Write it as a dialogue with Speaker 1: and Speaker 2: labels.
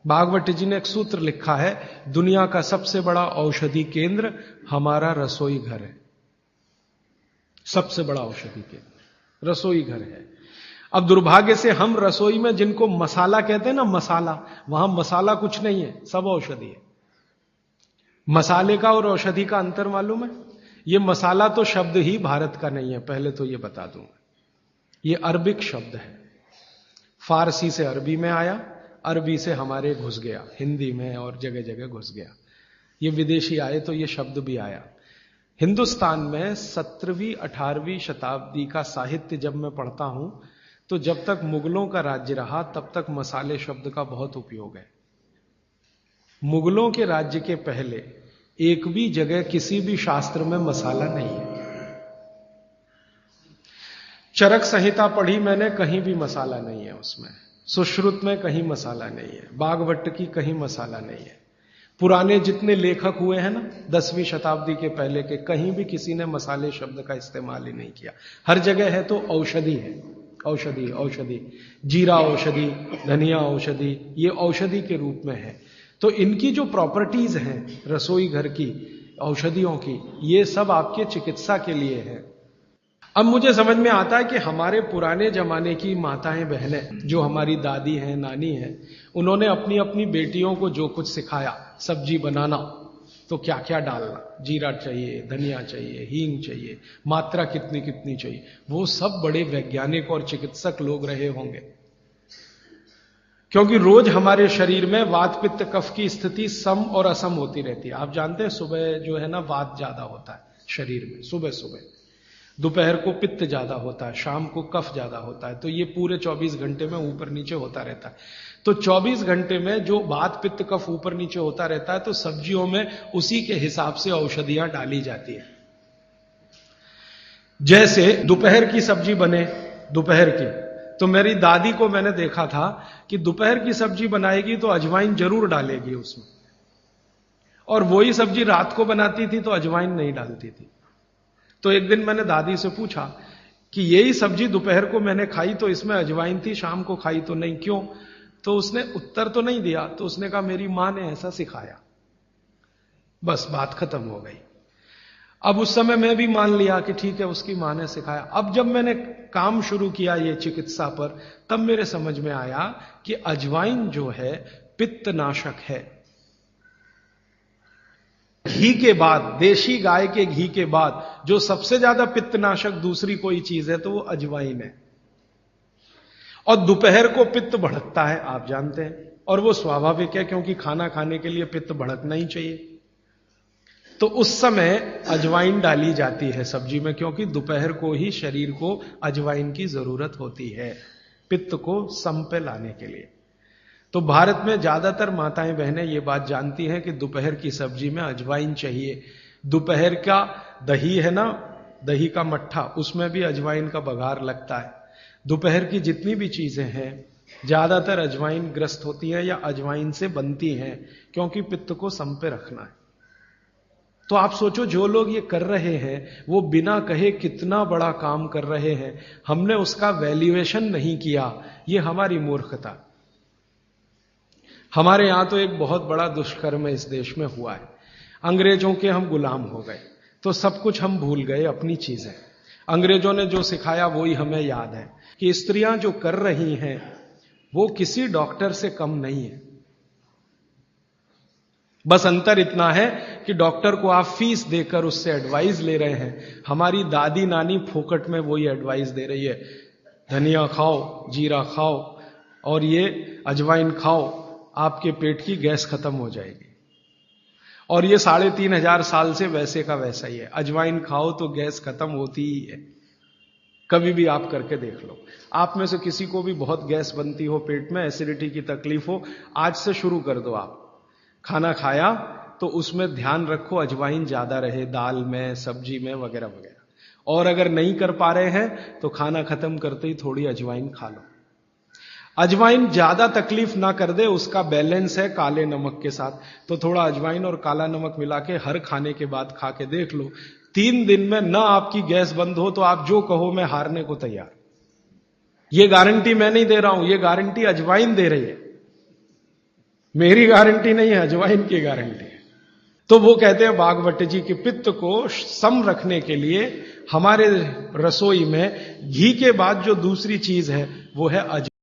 Speaker 1: भागवत जी ने एक सूत्र लिखा है, दुनिया का सबसे बड़ा औषधि केंद्र हमारा रसोई घर है। सबसे बड़ा औषधि केंद्र रसोई घर है। अब दुर्भाग्य से हम रसोई में जिनको मसाला कहते हैं ना, मसाला, वहां मसाला कुछ नहीं है, सब औषधि है। मसाले का और औषधि का अंतर मालूम है? ये मसाला तो शब्द ही भारत का नहीं है, पहले तो ये बता दूं। ये अरबिक शब्द है, फारसी से अरबी में आया, अरबी से हमारे घुस गया, हिंदी में और जगह जगह घुस गया। ये विदेशी आए तो ये शब्द भी आया। हिंदुस्तान में 17वीं 18वीं शताब्दी का साहित्य जब मैं पढ़ता हूं तो जब तक मुगलों का राज्य रहा तब तक मसाले शब्द का बहुत उपयोग है। मुगलों के राज्य के पहले एक भी जगह किसी भी शास्त्र में मसाला नहीं है। चरक संहिता पढ़ी मैंने, कहीं भी मसाला नहीं है उसमें। सुश्रुत में कहीं मसाला नहीं है, बागवट की कहीं मसाला नहीं है। पुराने जितने लेखक हुए हैं ना 10वीं शताब्दी के पहले के, कहीं भी किसी ने मसाले शब्द का इस्तेमाल ही नहीं किया। हर जगह है तो औषधि है, औषधि औषधि, जीरा औषधि, धनिया औषधि, ये औषधि के रूप में है। तो इनकी जो प्रॉपर्टीज हैं रसोई घर की, औषधियों की, ये सब आपके चिकित्सा के लिए है। अब मुझे समझ में आता है कि हमारे पुराने जमाने की माताएं बहनें, जो हमारी दादी हैं, नानी हैं, उन्होंने अपनी अपनी बेटियों को जो कुछ सिखाया, सब्जी बनाना तो क्या क्या डालना, जीरा चाहिए, धनिया चाहिए, हींग चाहिए, मात्रा कितनी कितनी चाहिए, वो सब बड़े वैज्ञानिक और चिकित्सक लोग रहे होंगे। क्योंकि रोज हमारे शरीर में वात पित्त कफ की स्थिति सम और असम होती रहती है। आप जानते हैं सुबह जो है ना वात ज्यादा होता है शरीर में, सुबह सुबह, दोपहर को पित्त ज्यादा होता है, शाम को कफ ज्यादा होता है। तो ये पूरे 24 घंटे में ऊपर नीचे होता रहता है। तो 24 घंटे में जो वात पित्त कफ ऊपर नीचे होता रहता है, तो सब्जियों में उसी के हिसाब से औषधियां डाली जाती है। जैसे दोपहर की सब्जी बने, दोपहर की, तो मेरी दादी को मैंने देखा था कि दोपहर की सब्जी बनाएगी तो अजवाइन जरूर डालेगी उसमें, और वही सब्जी रात को बनाती थी तो अजवाइन नहीं डालती थी। तो एक दिन मैंने दादी से पूछा कि यही सब्जी दोपहर को मैंने खाई तो इसमें अजवाइन थी, शाम को खाई तो नहीं, क्यों? तो उसने उत्तर तो नहीं दिया। तो उसने कहा मेरी मां ने ऐसा सिखाया। बस बात खत्म हो गई। अब उस समय मैं भी मान लिया कि ठीक है, उसकी मां ने सिखाया। अब जब मैंने काम शुरू किया ये चिकित्सा पर, तब मेरे समझ में आया कि अजवाइन जो है पित्तनाशक है। घी के बाद, देशी गाय के घी के बाद जो सबसे ज्यादा पित्तनाशक दूसरी कोई चीज है तो वो अजवाइन है। और दोपहर को पित्त भड़कता है, आप जानते हैं, और वो स्वाभाविक है क्योंकि खाना खाने के लिए पित्त भड़कना ही चाहिए। तो उस समय अजवाइन डाली जाती है सब्जी में, क्योंकि दोपहर को ही शरीर को अजवाइन की जरूरत होती है पित्त को सम पे लाने के लिए। तो भारत में ज्यादातर माताएं बहनें ये बात जानती हैं कि दोपहर की सब्जी में अजवाइन चाहिए। दोपहर का दही है ना, दही का मट्ठा, उसमें भी अजवाइन का बघार लगता है। दोपहर की जितनी भी चीजें हैं ज्यादातर अजवाइन ग्रस्त होती हैं या अजवाइन से बनती हैं, क्योंकि पित्त को सम पे रखना है। तो आप सोचो, जो लोग ये कर रहे हैं वो बिना कहे कितना बड़ा काम कर रहे हैं। हमने उसका वैल्यूएशन नहीं किया, ये हमारी मूर्खता। हमारे यहां तो एक बहुत बड़ा दुष्कर्म इस देश में हुआ है। अंग्रेजों के हम गुलाम हो गए तो सब कुछ हम भूल गए, अपनी चीजें। अंग्रेजों ने जो सिखाया वही हमें याद है कि स्त्रियां जो कर रही हैं वो किसी डॉक्टर से कम नहीं है। बस अंतर इतना है कि डॉक्टर को आप फीस देकर उससे एडवाइस ले रहे हैं। हमारी दादी नानी फोकट में वही एडवाइस दे रही है, धनिया खाओ, जीरा खाओ और ये अजवाइन खाओ, आपके पेट की गैस खत्म हो जाएगी। और ये 3500 साल से वैसे का वैसा ही है। अजवाइन खाओ तो गैस खत्म होती ही है, कभी भी आप करके देख लो। आप में से किसी को भी बहुत गैस बनती हो, पेट में एसिडिटी की तकलीफ हो, आज से शुरू कर दो। आप खाना खाया तो उसमें ध्यान रखो अजवाइन ज्यादा रहे, दाल में, सब्जी में, वगैरह वगैरह। और अगर नहीं कर पा रहे हैं तो खाना खत्म करते ही थोड़ी अजवाइन खा लो। अजवाइन ज्यादा तकलीफ ना कर दे, उसका बैलेंस है काले नमक के साथ। तो थोड़ा अजवाइन और काला नमक मिला के हर खाने के बाद खा के देख लो, 3 दिन में ना आपकी गैस बंद हो तो आप जो कहो मैं हारने को तैयार। ये गारंटी मैं नहीं दे रहा हूं, ये गारंटी अजवाइन दे रही है। मेरी गारंटी नहीं है, अजवाइन की गारंटी है। तो वो कहते हैं बागवट जी कि पित्त को सम रखने के लिए हमारे रसोई में घी के बाद जो दूसरी चीज है वो है अजवाइन।